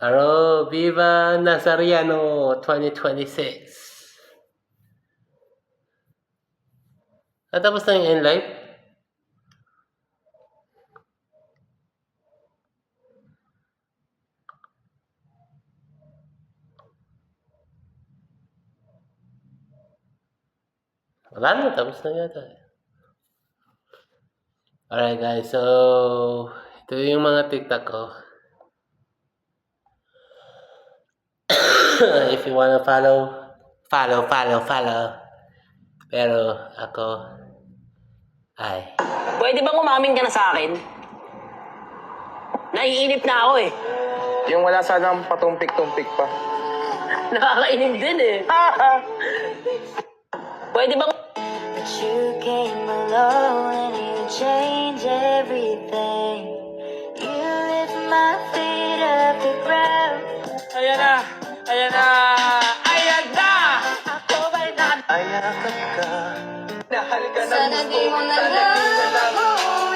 Aro, Viva Nazariano 2026. Tapos na yung live? Wala na, tapos na yata. Alright guys, so ito yung mga TikTok ko. If you wanna follow. Pero ako ay. Pwede bang umamin ka na sa akin? Naiinip na ako eh. Yung wala sanang patumpik-tumpik pa. Nakakainip din eh. Pwede bang... But you came along and you changed everything. You lift my feet off the ground. Ayan na! Ayan na! Ayan na! Ako ba'y Ayakap ka. Nahal ka na Sana di mo na lang ako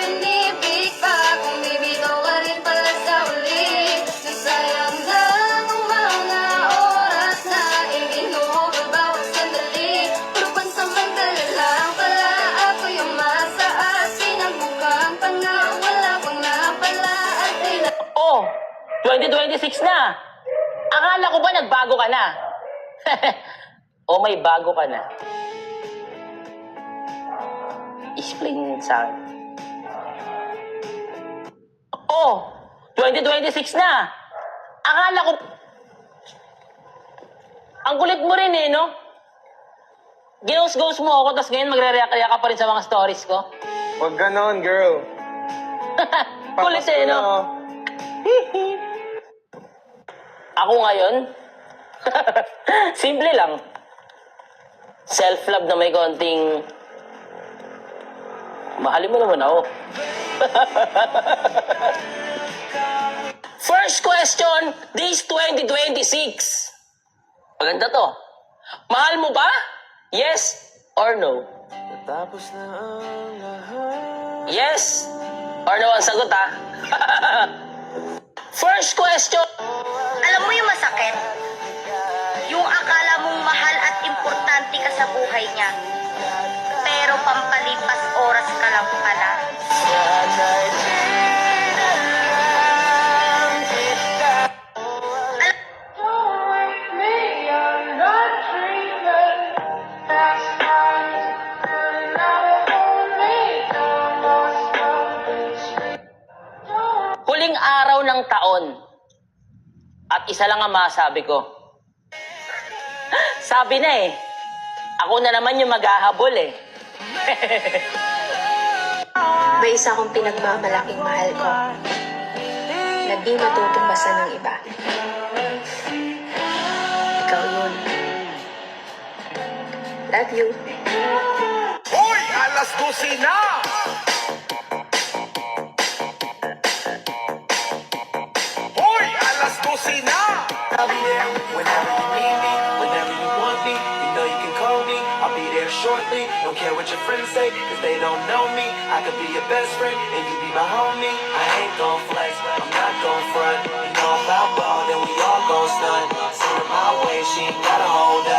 inibig pa. Kung bibitaw ka rin pala sa uli. Nasayang lang ang mga oras na iginuho ka bawat sandali. Puro pansamantala lang pala ako yung masaas. Sinagbukan pa nga wala pang napala at Oh! 2026 na! Akala ko ba nagbago ka na? O may bago ka na? Explain sa akin. Oh! 2026 na! Akala ko... Ang kulit mo rin eh, no? Ginos-ghost mo ako, tapos ngayon magre-react-react ka pa rin sa mga stories ko. Huwag ganon, girl. Kulit eh, no? Ako ngayon? Simple lang. Self-love na may konting... Mahalin mo naman ako. First question, this 2026. Maganda to. Mahal mo ba? Yes or no? Tapos na ang lahat. Yes or no ang sagot, ha? First question. Alam mo yung masakit? Yung akala mong mahal at importante ka sa buhay niya. Pero pampalipas oras ka lang pala. Huling araw ng taon. At isa lang ang masabi ko. Sabi na eh. Ako na naman yung maghahabol eh. May isa akong pinagmamalaking mahal ko na di matutumbasan ng iba. Ikaw yun. Love you. Hoy! Alas 12 na! Hoy! Alas 12 na! I'll be there whenever you need me, whenever you want me. You know you can call me, I'll be there shortly. Don't care what your friends say, cause they don't know me. I could be your best friend, and you be my homie. I ain't gon' flex, I'm not gon' front. You know if I ball, then we all gon' stun. Send her my way, she ain't gotta hold up.